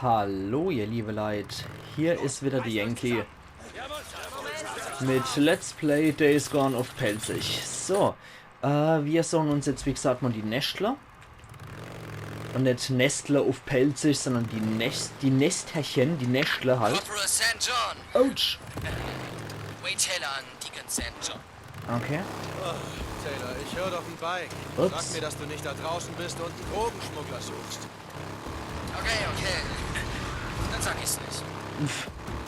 Hallo ihr liebe Leid, hier ist wieder die Yankee mit Let's Play Days Gone auf Pelzig. So, wir sollen uns jetzt, wie gesagt, mal die Nestler und nicht Nestler auf Pelzig, sondern die Nesterchen, die Nestler halt. Corporal St. John. Ouch! Wade Taylor an Deacon St. John. Okay. Oh, Taylor, ich höre doch ein Bike. Ups. Sag mir, dass du nicht da draußen bist und einen Drogenschmuggler suchst. Okay. Dann sag ich's nicht. Pff,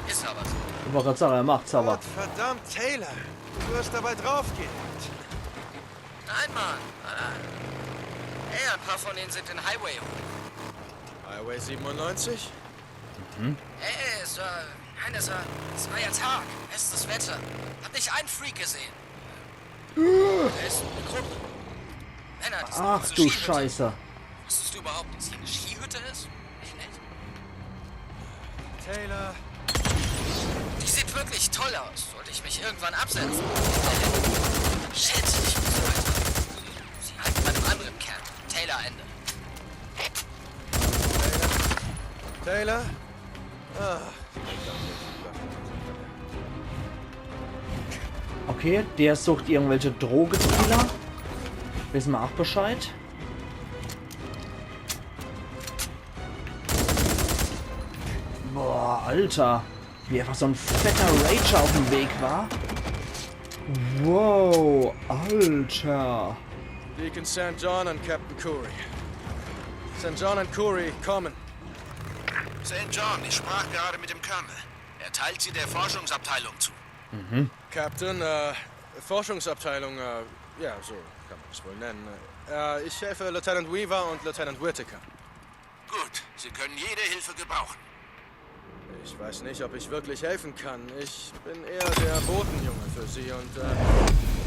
Ist aber so. ich wollte gerade sagen, er macht's aber. Gott, verdammt, Taylor. Du wirst dabei draufgehen. Nein, Mann. Nein. Ey, ein paar von denen sind den Highway hoch. Highway 97? Ey, es war ja Tag. Bestes Wetter. Hab nicht einen Freak gesehen. Da ist eine Gruppe. Männer, die sind Ach zur du Skihütte. Scheiße. Wusstest du überhaupt, dass hier eine Skihütte ist? Ich nicht. Taylor. Die sieht wirklich toll aus. Sollte ich mich irgendwann absetzen? Shit, ich muss weiter. Sie halten bei einem anderen Camp. Taylor, Ende. Taylor? Ah. Okay, der sucht irgendwelche Drogendealer. Wissen wir auch Bescheid. Boah, Alter. Wie einfach so ein fetter Rager auf dem Weg war. Wow, Alter. Deacon St. John und Captain Curry. St. John und Curry, kommen. St. John, ich sprach gerade mit dem Colonel. Er teilt sie der Forschungsabteilung zu. Captain, Forschungsabteilung, ja, so kann man es wohl nennen. Ich helfe Lieutenant Weaver und Lieutenant Whittaker. Gut, Sie können jede Hilfe gebrauchen. Ich weiß nicht, ob ich wirklich helfen kann. Ich bin eher der Botenjunge für Sie und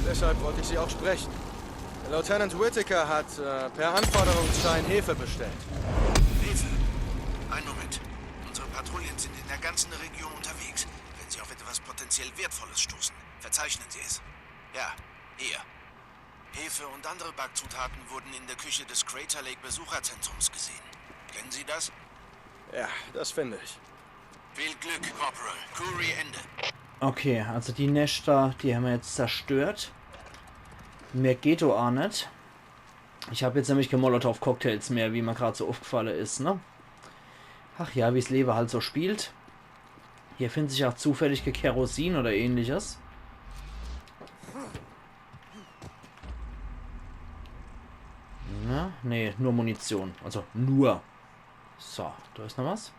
deshalb wollte ich Sie auch sprechen. Lieutenant Whittaker hat per Anforderungsschein Hefe bestellt. Hilfe. Einen Moment. Unsere Patrouillen sind in der ganzen Region unterwegs. Wenn Sie auf etwas potenziell Wertvolles stoßen, verzeichnen Sie es. Ja, hier. Hefe und andere Backzutaten wurden in der Küche des Crater Lake Besucherzentrums gesehen. Kennen Sie das? Ja, das finde ich. Viel Glück, Corporal. Curry, Ende. Okay, also die Nester, die haben wir jetzt zerstört. Mehr geht auch nicht. Ich habe jetzt nämlich keine Molotov-Cocktails mehr, wie mir gerade so aufgefallen ist, ne? Ach ja, wie es Leben halt so spielt. Hier findet sich auch zufällig Kerosin oder ähnliches. Na, nee, nur Munition. Also nur. So, da ist noch was.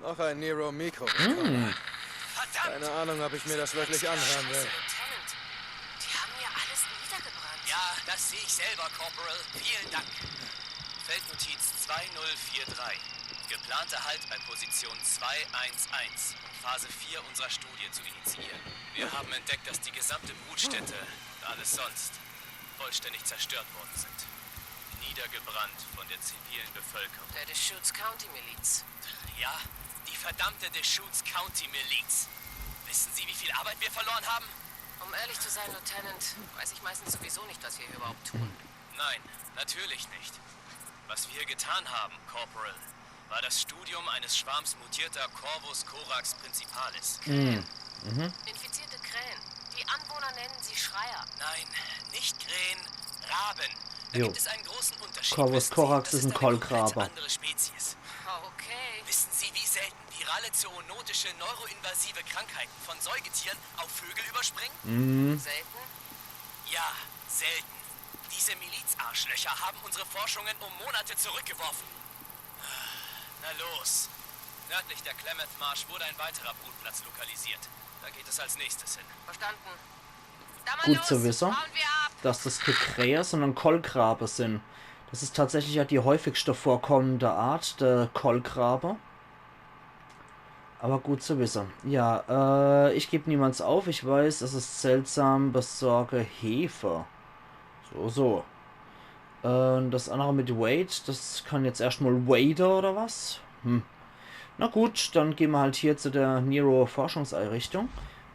Noch ein Nero Mikro. Verdammt! Keine Ahnung, ob ich mir das wirklich anhören will. Lieutenant, die haben mir alles niedergebrannt. Ja, das sehe ich selber, Corporal. Vielen Dank. Feldnotiz 2043. Geplanter Halt bei Position 211 und Phase 4 unserer Studie zu initiieren. Wir haben entdeckt, dass die gesamte Brutstätte und alles sonst vollständig zerstört worden sind. Niedergebrannt von der zivilen Bevölkerung. Der Deschutes County Miliz. Ja, die verdammte Deschutes County Miliz. Wissen Sie, wie viel Arbeit wir verloren haben? Um ehrlich zu sein, Lieutenant, weiß ich meistens sowieso nicht, was wir hier überhaupt tun. Nein, natürlich nicht. Was wir getan haben, Corporal, war das Studium eines Schwarms mutierter Corvus Corax Principalis. Infizierte Krähen. Die Anwohner nennen sie Schreier. Nein, nicht Krähen, Raben. Da Jo. gibt es einen großen Unterschied. Corvus Wissen Sie, Corax das ist ein eine Kolkraber. komplett andere Spezies. Okay. Wissen Sie, wie selten virale zoonotische neuroinvasive Krankheiten von Säugetieren auf Vögel überspringen? Selten? Ja, selten. Diese Milizarschlöcher haben unsere Forschungen um Monate zurückgeworfen. Na los. Nördlich der Klamath-Marsch wurde ein weiterer Brutplatz lokalisiert. Da geht es als nächstes hin. Verstanden. Da mal Gut los. zu wissen, Hauen wir ab. dass das keine Krähe, sondern Kolkrabe sind. Das ist tatsächlich ja die häufigste vorkommende Art, der Kolkrabe. Aber gut zu wissen. Ja, ich gebe niemals auf. Ich weiß, es ist seltsam, besorge Hefe. So. Das andere mit Wade, das kann jetzt erstmal Wader oder was? Na gut, dann gehen wir halt hier zu der Nero Forschungseinrichtung.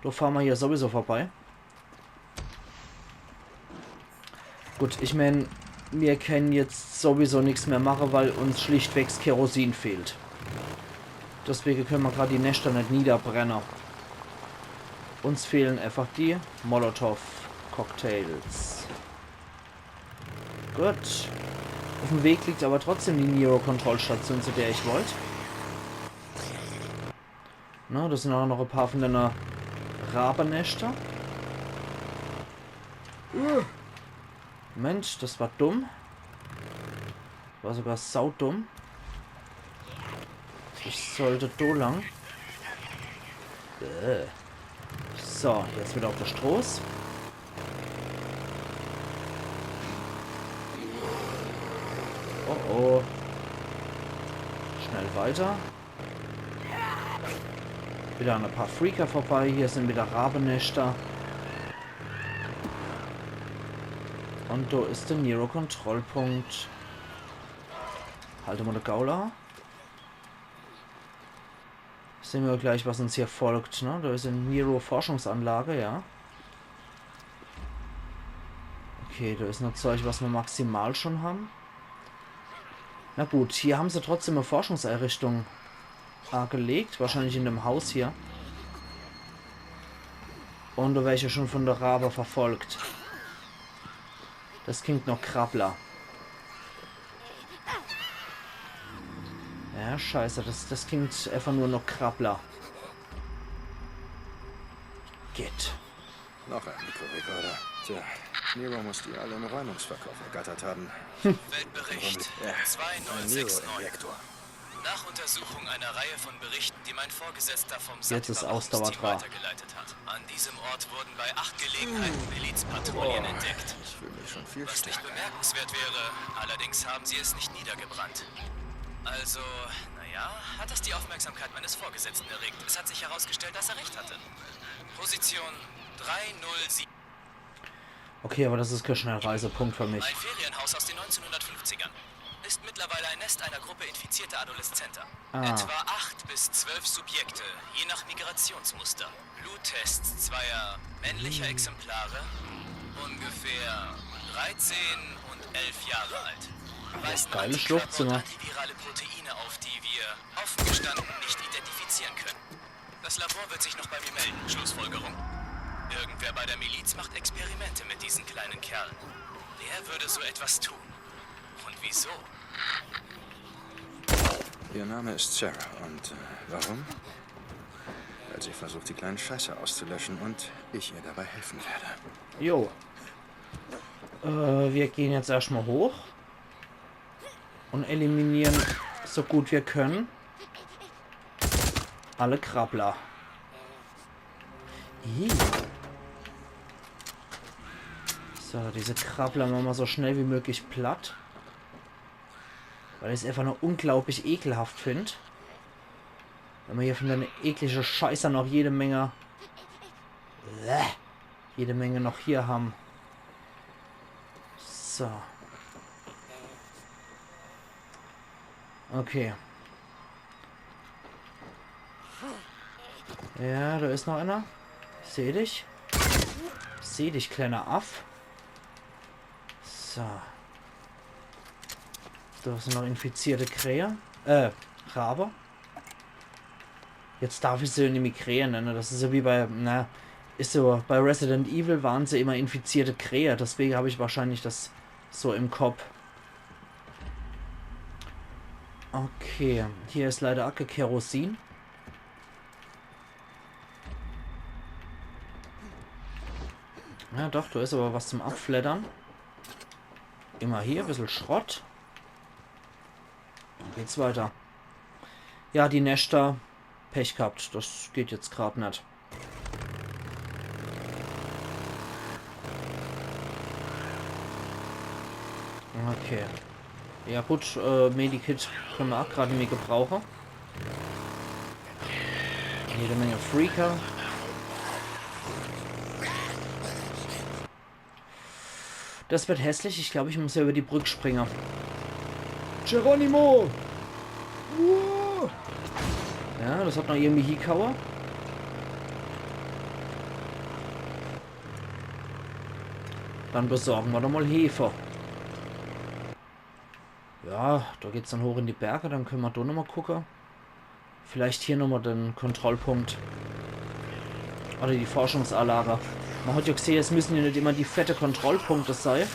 Da fahren wir hier sowieso vorbei. Gut, ich meine, wir können jetzt sowieso nichts mehr machen, weil uns schlichtweg Kerosin fehlt. Deswegen können wir gerade die Nester nicht niederbrennen. Uns fehlen einfach die Molotov-Cocktails. Gut. Auf dem Weg liegt aber trotzdem die Nero-Kontrollstation, zu der ich wollte. Na, das sind auch noch ein paar von den Rabennester. Mensch, das war dumm. War sogar saudumm. Ich sollte da lang. So, jetzt wieder auf der Stroß. Oh oh. Schnell weiter. Wieder ein paar Freaker vorbei. Hier sind wieder Rabennester. Und da ist der Nero-Kontrollpunkt. Halte mal der Gauler. Sehen wir gleich, was uns hier folgt. Ne? Da ist eine Nero-Forschungsanlage, ja. Okay, da ist noch Zeug, was wir maximal schon haben. Na gut, hier haben sie trotzdem eine Forschungseinrichtung gelegt. Wahrscheinlich in dem Haus hier. Und da wäre ich ja schon von der Rabe verfolgt. Das klingt noch Krabbler. Ja, scheiße, das klingt einfach nur noch Krabbler. Geht. Noch ein Mikrorekorder. Tja, Nero muss die alle im Räumungsverkauf ergattert haben. Weltbericht Ein 2069. Nero-Injektor. Nach Untersuchung einer Reihe von Berichten, die mein Vorgesetzter vom Jetzt ist Sattelüberwachungsteam Ausdauer weitergeleitet hat. An diesem Ort wurden bei 8 Gelegenheiten Milizpatrouillen entdeckt. Ich fühle mich schon viel Was nicht stärker. bemerkenswert wäre, allerdings haben sie es nicht niedergebrannt. Also, naja, hat das die Aufmerksamkeit meines Vorgesetzten erregt. Es hat sich herausgestellt, dass er recht hatte. Position 307. Okay, aber das ist kein Schnellreisepunkt für mich. Ein Ferienhaus aus den 1950ern. Ist mittlerweile ein Nest einer Gruppe infizierter Adoleszenter. Etwa 8 bis 12 Subjekte, je nach Migrationsmuster. Bluttests zweier männlicher Exemplare, ungefähr 13 und 11 Jahre alt. Weisen geile Antikörper und Schlafzimmer. antivirale Proteine auf, die wir offen gestanden nicht identifizieren können. Das Labor wird sich noch bei mir melden. Schlussfolgerung. Irgendwer bei der Miliz macht Experimente mit diesen kleinen Kerlen. Wer würde so etwas tun? Und wieso? Ihr Name ist Sarah und warum? Weil sie versucht, die kleinen Scheiße auszulöschen und ich ihr dabei helfen werde. Jo. Wir gehen jetzt erstmal hoch. Und eliminieren so gut wir können alle Krabbler. Ih. So, diese Krabbler machen wir so schnell wie möglich platt. Weil ich es einfach nur unglaublich ekelhaft finde. Wenn wir hier von der eklige Scheiße noch jede Menge noch hier haben. So. Okay. Ja, da ist noch einer. Ich sehe dich. Ich sehe dich, kleiner Aff. So. Da sind noch infizierte Krähe. Rabe. Jetzt darf ich sie nämlich Krähe nennen. Das ist so wie bei, ist so, bei Resident Evil waren sie immer infizierte Krähe. Deswegen habe ich wahrscheinlich das so im Kopf. Okay, hier ist leider auch Kerosin. Ja doch, da ist aber was zum Abfleddern. Immer hier, ein bisschen Schrott. Dann geht's weiter. Ja, die Nester. Pech gehabt, das geht jetzt gerade nicht. Okay. Ja gut, Medikit können wir auch gerade nicht mehr gebrauchen. Jede Menge Freaker. Das wird hässlich. Ich glaube, ich muss ja über die Brücke springen. Geronimo! Ja, das hat noch irgendwie Hiekauer. Dann besorgen wir doch mal Hefe. Ja, da geht's dann hoch in die Berge. Dann können wir da nochmal gucken. Vielleicht hier nochmal den Kontrollpunkt. Oder die Forschungsanlage. Man hat ja gesehen, es müssen ja nicht immer die fette Kontrollpunkte sein.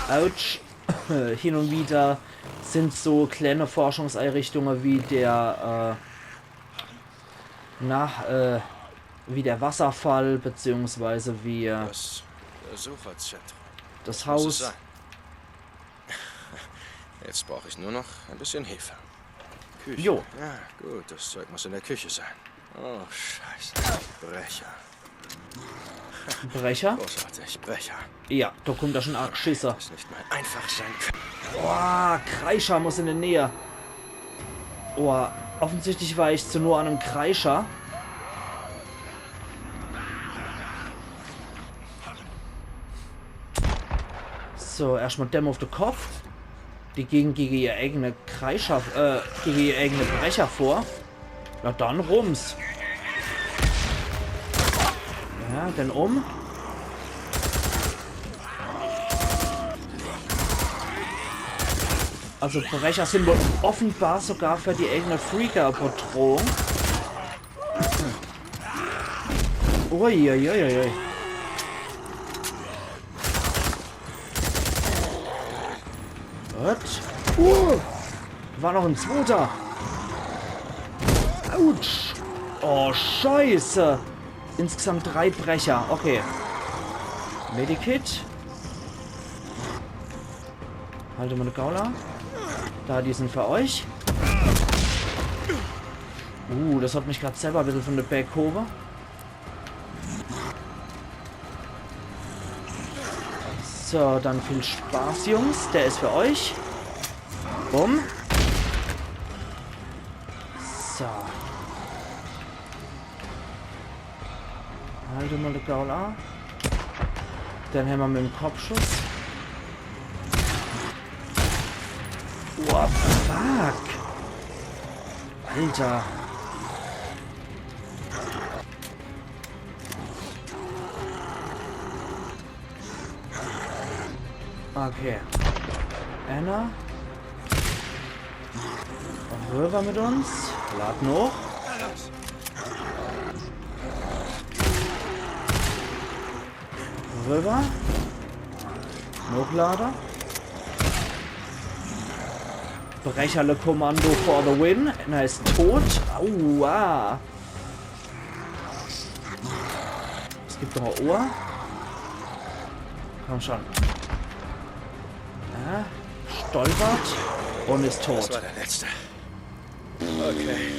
Autsch. Hin und wieder sind so kleine Forschungseinrichtungen wie der wie der Wasserfall, beziehungsweise wie Das Besucherzentrum. das Muss es Haus. sein. Jetzt brauche ich nur noch ein bisschen Hefe. Küche. Jo. Ja, gut, das Zeug muss in der Küche sein. Oh, scheiße. Brecher. Brecher. Großartig, Brecher. Ja, da kommt da schon ein Schisser. Das nicht mal einfach sein können. Oh, Kreischer muss in der Nähe. Oh, offensichtlich war ich zu nur an einem Kreischer. So, erstmal Dämme auf den Kopf. Die gehen gegen ihr eigene Kreischer, gegen ihr eigene Brecher vor. Na dann rums. Ja, dann um. Also Brecher sind wohl offenbar sogar für die eigene Freaker-Bedrohung. Uiuiuiui. Was? War noch ein zweiter. Autsch. Oh, scheiße. Insgesamt 3 Brecher. Okay. Medikit. Halte mal eine Gaula. Da, die sind für euch. Das hat mich gerade selber ein bisschen von der Backhover. So, dann viel Spaß, Jungs. Der ist für euch. Bumm. So. Halte mal eine Gaula. Dann haben wir mit dem Kopfschuss. What the fuck? Alter. Okay. Anna. Rüber mit uns. Lad noch. Rüber. Nochlader. Brecherle Kommando for the win. Er ist tot. Aua. Es gibt noch ein Ohr. Komm schon. Ja, stolpert und ist Das tot. war der letzte. Okay.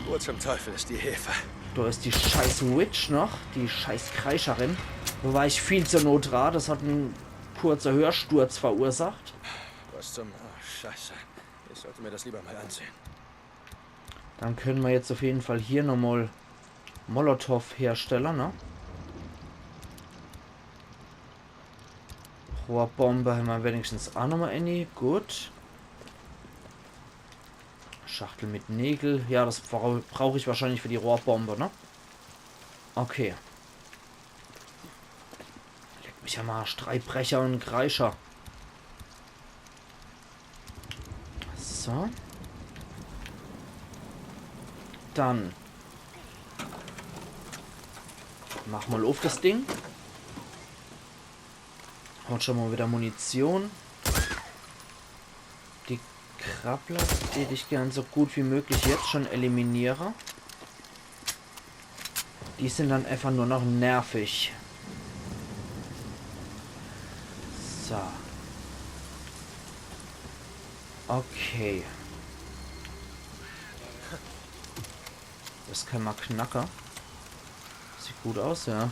Wo zum Teufel ist die Hefe? Da ist die scheiß Witch noch. Die scheiß Kreischerin. Da war ich viel zur Not rar. Das hat einen kurzen Hörsturz verursacht. Was zum... Oh, scheiße. Ich sollte mir das lieber mal ansehen. Dann können wir jetzt auf jeden Fall hier nochmal Molotow-Hersteller, ne? Rohrbombe haben wir wenigstens auch nochmal eine. Gut. Schachtel mit Nägel. Ja, das brauche ich wahrscheinlich für die Rohrbombe, ne? Okay. Leck mich am Arsch. 3 Brecher und ein Kreischer. So. Dann. Mach mal auf das Ding. Haut schon mal wieder Munition. Die Krabbler, die ich gern so gut wie möglich jetzt schon eliminiere. Die sind dann einfach nur noch nervig. So. Okay. Das kann mal Knacker. Sieht gut aus, ja.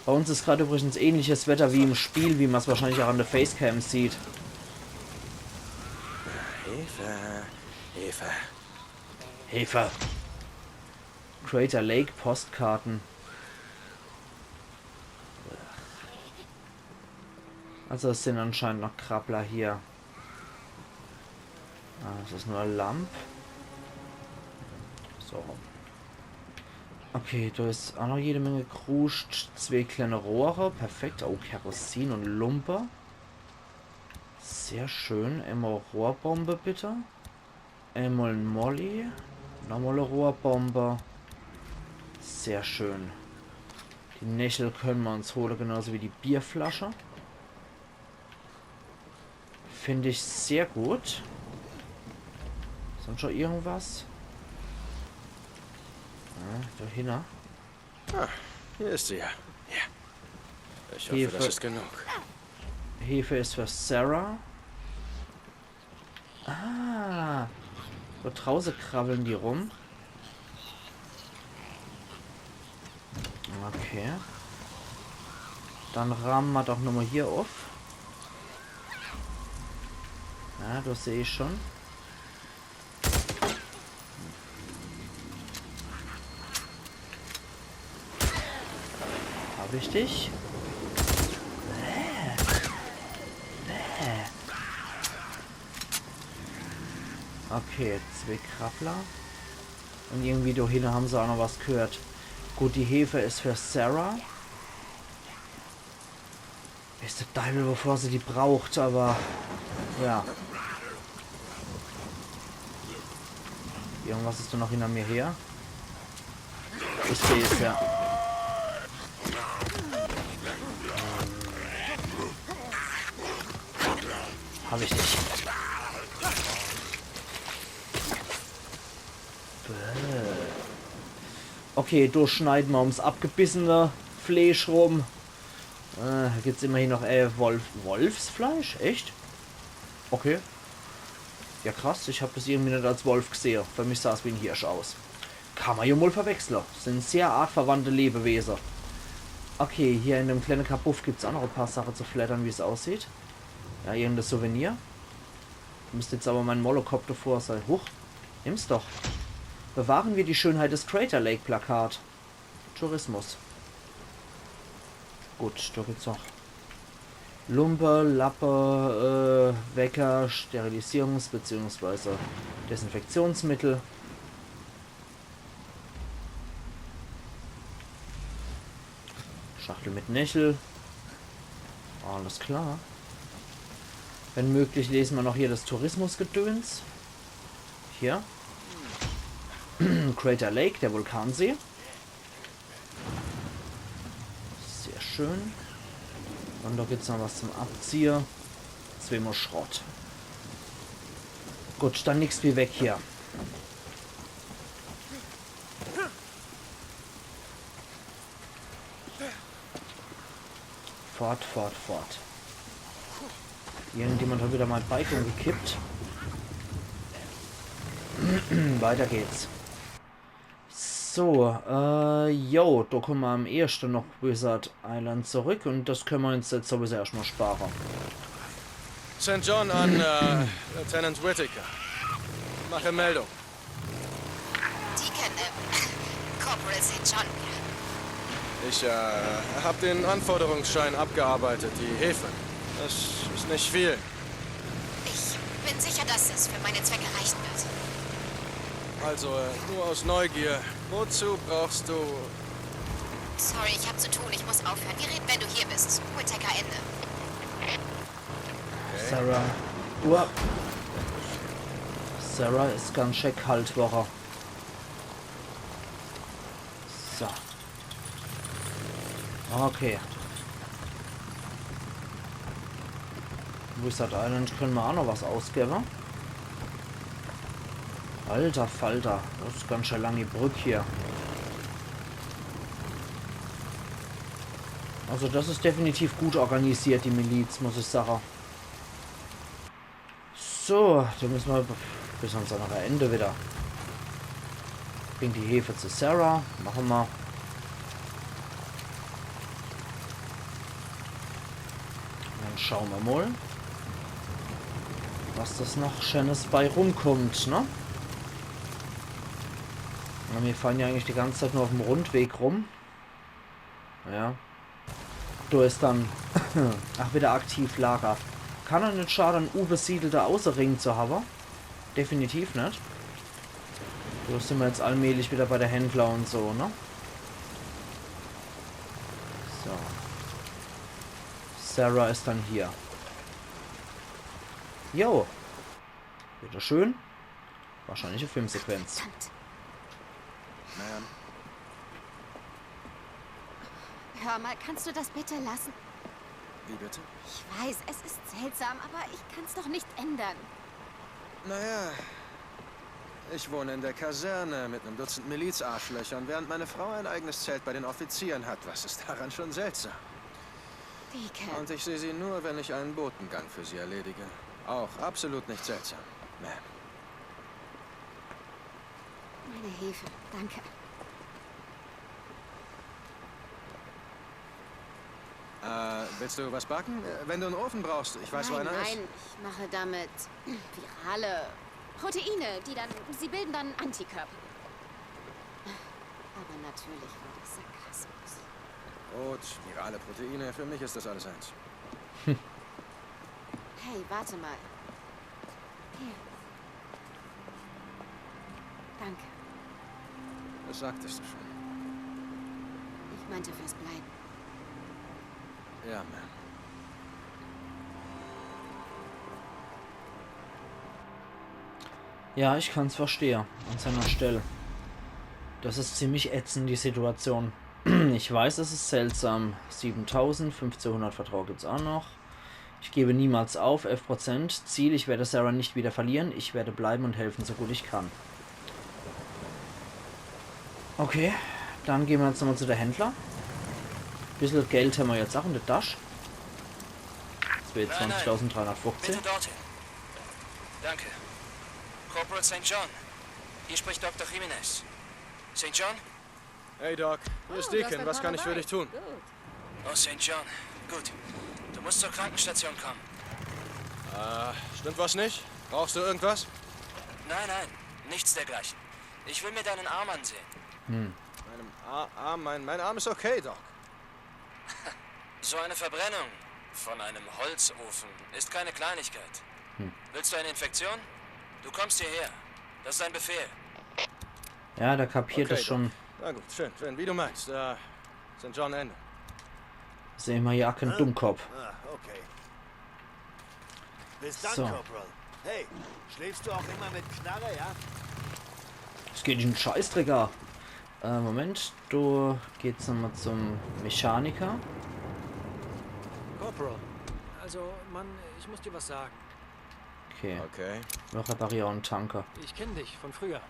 Bei uns ist gerade übrigens ähnliches Wetter wie im Spiel, wie man es wahrscheinlich auch an der Facecam sieht. Hefe. Hefe. Hilfe! Crater Lake Postkarten. Also es sind anscheinend noch Krabbler hier. Ah, das ist nur ein Lamp. So. Okay, da ist auch noch jede Menge Kruscht. 2 kleine Rohre. Perfekt. Oh, Kerosin und Lumper. Sehr schön. Einmal Rohrbombe bitte. Einmal ein Molly. Nochmal eine Rohrbombe. Sehr schön. Die Nächel können wir uns holen, genauso wie die Bierflasche. Finde ich sehr gut. Sonst schon irgendwas? Ja, da hinten. Ah, hier ist sie ja. Ja. Ich hoffe, Hefe. das ist genug. Hefe ist für Sarah. Ah. So draußen krabbeln die rum. Okay. Dann rahmen wir doch nochmal hier auf. Ja, das sehe ich schon. Habe ich dich? Okay, 2 Krabbler. Und irgendwie da hinten haben sie auch noch was gehört. Gut, die Hefe ist für Sarah. Ist der Teufel, bevor sie die braucht, aber ja. Irgendwas ist da noch hinter mir her. Ich sehe es, ja. Habe ich dich. Okay, durchschneiden wir ums abgebissene Fleisch rum. Da gibt es immerhin noch Wolfsfleisch? Echt? Okay. Ja krass, ich habe das irgendwie nicht als Wolf gesehen. Für mich sah es wie ein Hirsch aus. Kann man ja mal verwechseln. Das sind sehr artverwandte Lebewesen. Okay, hier in dem kleinen Kabuff gibt es auch noch ein paar Sachen zu flattern, wie es aussieht. Ja, irgendein Souvenir. Müsste jetzt aber mein Molokop davor sein. Huch, nimm's doch. Bewahren wir die Schönheit des Crater Lake Plakat. Tourismus. Gut, da gibt's noch Lumpe, Lappe, Wecker, Sterilisierungs- bzw. Desinfektionsmittel. Schachtel mit Nächel. Alles klar. Wenn möglich lesen wir noch hier das Tourismusgedöns. Hier. Crater Lake, der Vulkansee. Sehr schön. Und da gibt es noch was zum Abziehen. Zweimal Schrott. Gut, dann nichts wie weg hier. Fort, fort, fort. Irgendjemand hat wieder mein Bike umgekippt. Weiter geht's. So, yo, da kommen wir am ehesten noch Wizard Island zurück und das können wir uns jetzt sowieso erstmal sparen. St. John an Lieutenant Whitaker. Mache Meldung. Deacon, Corporal St. John. Ich habe den Anforderungsschein abgearbeitet, die Hefe. Das ist nicht viel. Ich bin sicher, dass es für meine Zwecke reichen wird. Also, nur aus Neugier. Wozu brauchst du... Sorry, ich habe zu tun. Ich muss aufhören. Wir reden, wenn du hier bist. Whitaker, Ende. Sarah. Uah. Sarah ist ganz schön kalt, Woche. So. Okay. Wizard Island können wir auch noch was ausgeben. Alter Falter, das ist ganz schön lang die Brücke hier. Also das ist definitiv gut organisiert, die Miliz, muss ich sagen. So, da müssen wir bis ans andere Ende wieder. Bringt die Hefe zu Sarah, machen wir. Dann schauen wir mal, was das noch Schönes bei rumkommt, ne? Ja, wir fahren ja eigentlich die ganze Zeit nur auf dem Rundweg rum. Ja. Da ist dann ach, wieder aktiv Lager. Kann er nicht schaden, unbesiedelte Außenring zu haben? Definitiv nicht. Da sind wir jetzt allmählich wieder bei der Händler und so, ne? So. Sarah ist dann hier. Jo. Wieder schön. Wahrscheinlich eine Filmsequenz. Verdammt. Ma'am. Hör mal, kannst du das bitte lassen? Wie bitte? Ich weiß, es ist seltsam, aber ich kann es doch nicht ändern. Naja, ich wohne in der Kaserne mit einem Dutzend Milizarschlöchern, während meine Frau ein eigenes Zelt bei den Offizieren hat. Was ist daran schon seltsam? Deacon. Und ich sehe sie nur, wenn ich einen Botengang für sie erledige. Auch absolut nicht seltsam. Ma'am. Meine Hilfe, danke. Willst du was backen? Wenn du einen Ofen brauchst, ich weiß, wo Nein, einer ist. nein, ich mache damit virale Proteine, sie bilden dann Antikörper. Aber natürlich war das Sarkasmus. Brot, virale Proteine, für mich ist das alles eins. Hey, warte mal. Hier. Danke. Das sagtest du schon. Ich meinte fürs Bleiben. Ja, Ma'am. Ja, ich kann es verstehen. An seiner Stelle. Das ist ziemlich ätzend, die Situation. Ich weiß, es ist seltsam. 7000, 1500 Vertrag gibt es auch noch. Ich gebe niemals auf, 11%. Ziel, ich werde Sarah nicht wieder verlieren. Ich werde bleiben und helfen, so gut ich kann. Okay, dann gehen wir jetzt nochmal zu der Händler. Ein bisschen Geld haben wir jetzt auch in der Tasche. Das wäre Nein, 20.315. Bitte dorthin. Danke. Corporal St. John. Hier spricht Dr. Jimenez. St. John? Hey, Doc. Hier ist Deacon. Was kann ich für dich tun? Oh, St. John. Gut. Du musst zur Krankenstation kommen. Stimmt was nicht? Brauchst du irgendwas? Nein, nein. Nichts dergleichen. Ich will mir deinen Arm ansehen. Mein Arm ist okay, Doc. So eine Verbrennung von einem Holzofen ist keine Kleinigkeit. Willst du eine Infektion? Du kommst hierher. Das ist ein Befehl. Ja, der kapiert Okay, das schon. Na gut, schön. Wie du meinst. St. John Ende. Sehen wir hier auch keinen Dummkopf. Okay. Bis dann, So. Corporal. Hey, schläfst du auch immer mit Knarre, ja? Es geht dich einen Scheißdreck an. Moment, du geht's nochmal zum Mechaniker. Corporal, also, Mann, ich muss dir was sagen. Okay, Okay. wir reparieren einen Tanker. Ich kenne dich von früher.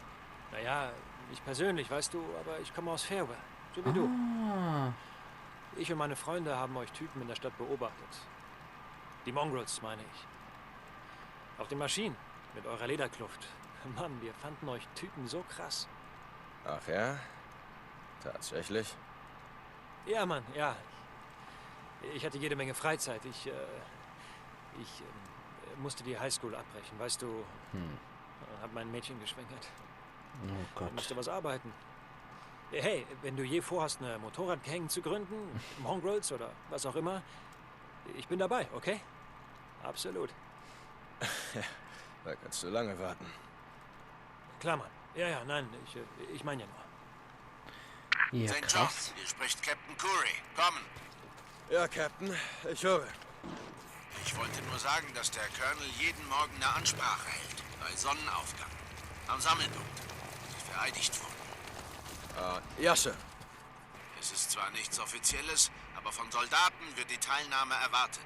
Naja, nicht persönlich, weißt du, aber ich komme aus Fairwell. So wie du. Ah, Ich und meine Freunde haben euch Typen in der Stadt beobachtet. Die Mongrels, meine ich. Auf den Maschinen, mit eurer Lederkluft. Mann, wir fanden euch Typen so krass. Ach ja? Tatsächlich? Ja, Mann, ja. Ich hatte jede Menge Freizeit. Ich musste die Highschool abbrechen, weißt du. Hab mein Mädchen geschwängert. oh Gott. Musste was arbeiten. Hey, wenn du je vorhast, eine Motorradgang zu gründen, Mongrels oder was auch immer, ich bin dabei, okay? Absolut. Da kannst du lange warten. Klar, Mann. Ja, nein, ich meine ja nur. Ja, St. John, krass. hier spricht Captain Curry. Kommen. Ja, Captain. Ich höre. Ich wollte nur sagen, dass der Colonel jeden Morgen eine Ansprache hält. Bei Sonnenaufgang. Am Sammelpunkt. Sie vereidigt wurden. Ja, Sir. Es ist zwar nichts Offizielles, aber von Soldaten wird die Teilnahme erwartet.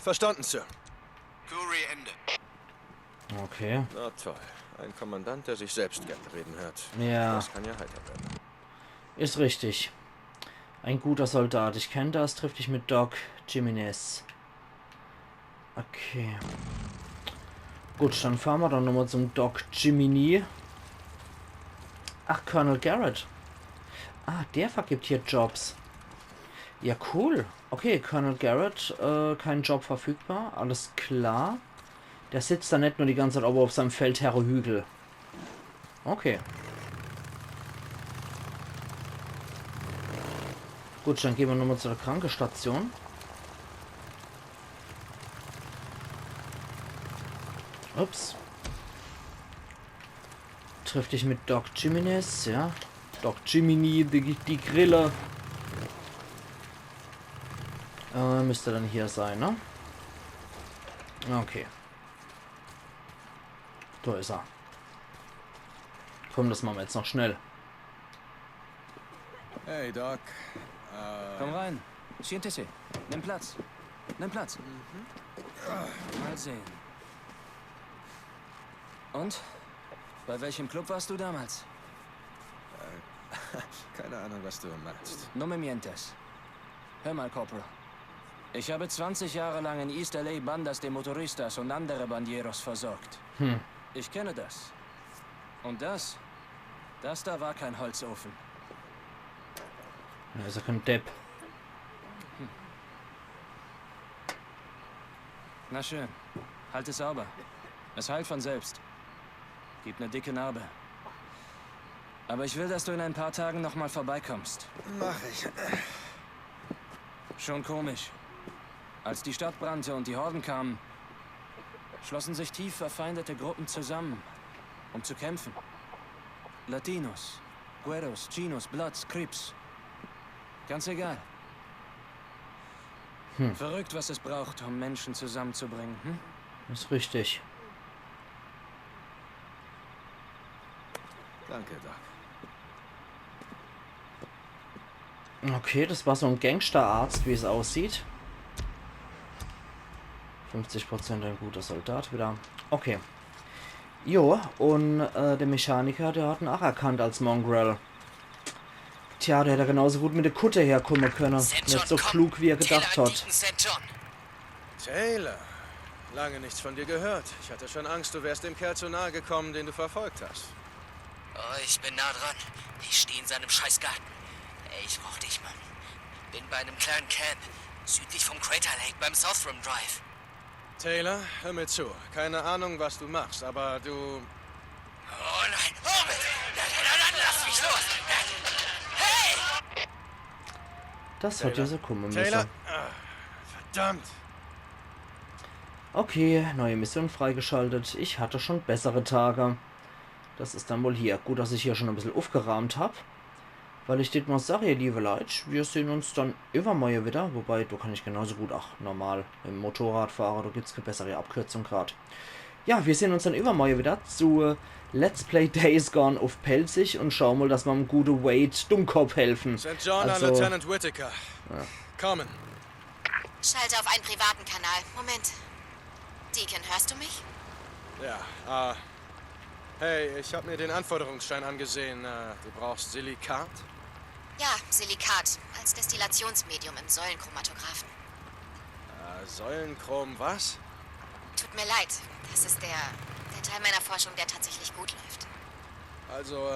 Verstanden, Sir. Curry, Ende. Okay. Na toll. Ein Kommandant, der sich selbst gern reden hört. Ja. Das kann ja heiter werden. Ist richtig. Ein guter Soldat. Ich kenne das. Trifft dich mit Doc Jimenez. Okay. Gut, dann fahren wir dann nochmal zum Doc Jiminy. Ach, Colonel Garrett. Ah, der vergibt hier Jobs. Ja, cool. Okay, Colonel Garrett, kein Job verfügbar. Alles klar. Der sitzt da nicht nur die ganze Zeit oben auf seinem Feldherrehügel. Okay. Gut, dann gehen wir nochmal zur Krankenstation. Ups. Triff dich mit Doc Jimenez, ja. Doc Jiminy, die Grille. Müsste dann hier sein, ne? Okay. Da ist er. Komm, das machen wir jetzt noch schnell. Hey, Doc. Komm rein. Siéntese. Nimm Platz. Nimm Platz. Mal sehen. Und? Bei welchem Club warst du damals? Keine Ahnung, was du meinst. No me mientes. Hör mal, Corporal. Ich habe 20 Jahre lang in East LA Bandas de Motoristas und andere Bandieros versorgt. Ich kenne das. Und das da war kein Holzofen. Ja, ist ja kein Depp. Na schön. Halt es sauber. Es heilt von selbst. Gibt eine dicke Narbe. Aber ich will, dass du in ein paar Tagen noch mal vorbeikommst. Mach ich. Schon komisch. Als die Stadt brannte und die Horden kamen, schlossen sich tief verfeindete Gruppen zusammen, um zu kämpfen. Latinos, Güeros, Chinos, Bloods, Crips. Ganz egal. Verrückt, was es braucht, um Menschen zusammenzubringen. Hm? Ist richtig. Danke, Doc. Okay, das war so ein Gangsterarzt, wie es aussieht. 50% ein guter Soldat wieder. Okay. Jo, und der Mechaniker, der hat ihn auch erkannt als Mongrel. Tja, der hätte genauso gut mit der Kutte herkommen können. Nicht so klug, wie er gedacht hat. Taylor. Lange nichts von dir gehört. Ich hatte schon Angst, du wärst dem Kerl zu nahe gekommen, den du verfolgt hast. Oh, ich bin nah dran. Ich stehe in seinem Scheißgarten. Ey, ich brauch dich, Mann. Bin bei einem kleinen Camp, südlich vom Crater Lake beim South Rim Drive. Taylor, hör mir zu. Keine Ahnung, was du machst, aber du... Oh nein, oh bitte! Dann lass mich los! Hey! Das hat ja so kommen müssen. Taylor? Verdammt! Okay, neue Mission freigeschaltet. Ich hatte schon bessere Tage. Das ist dann wohl hier. Gut, dass ich hier schon ein bisschen aufgerahmt habe. Weil ich dir mal sage, ihr liebe Leute, wir sehen uns dann übermorgen wieder. Wobei, du kann ich genauso gut auch normal im Motorrad fahren. Da gibt es keine bessere Abkürzung gerade. Ja, wir sehen uns dann übermorgen wieder zu Let's Play Days Gone auf Pelzig und schauen mal, dass wir einem guten Wade Dummkopf helfen. St. John Also, an Lieutenant Whitaker. Ja. Kommen. Schalte auf einen privaten Kanal. Moment. Deacon, hörst du mich? Ja, hey, ich habe mir den Anforderungsschein angesehen. Du brauchst Silikat? Ja, Silikat. Als Destillationsmedium im Säulenchromatografen. Säulenchrom was? Tut mir leid. Das ist der Teil meiner Forschung, der tatsächlich gut läuft. Also,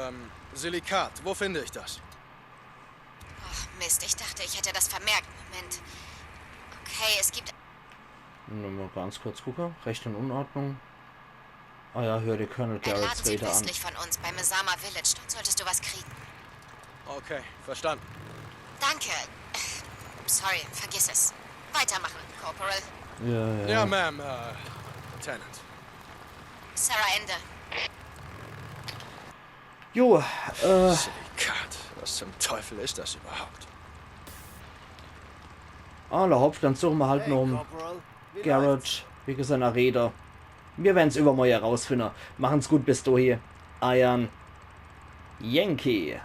Silikat. Wo finde ich das? Oh, Mist. Ich dachte, ich hätte das vermerkt. Moment. Okay, es gibt... Nur mal ganz kurz gucken. Recht in Unordnung. Ah ja, hör dir Colonel Ein Garrett Laden Slater an. südwestlich von uns, bei Mesama Village. Dort solltest du was kriegen. Okay, verstanden. Danke. Sorry, vergiss es. Weitermachen, Corporal. Ja, Ma'am, Lieutenant. Sarah, Ende. Jo, Silikat. Was zum Teufel ist das überhaupt? aller Hopf, dann suchen wir halt Hey, noch um Corporal. Wie läuft's? Garrett wegen seiner Rede. Wir werden es übermorgen herausfinden. Machen's gut bis dahin. Iron Yankee.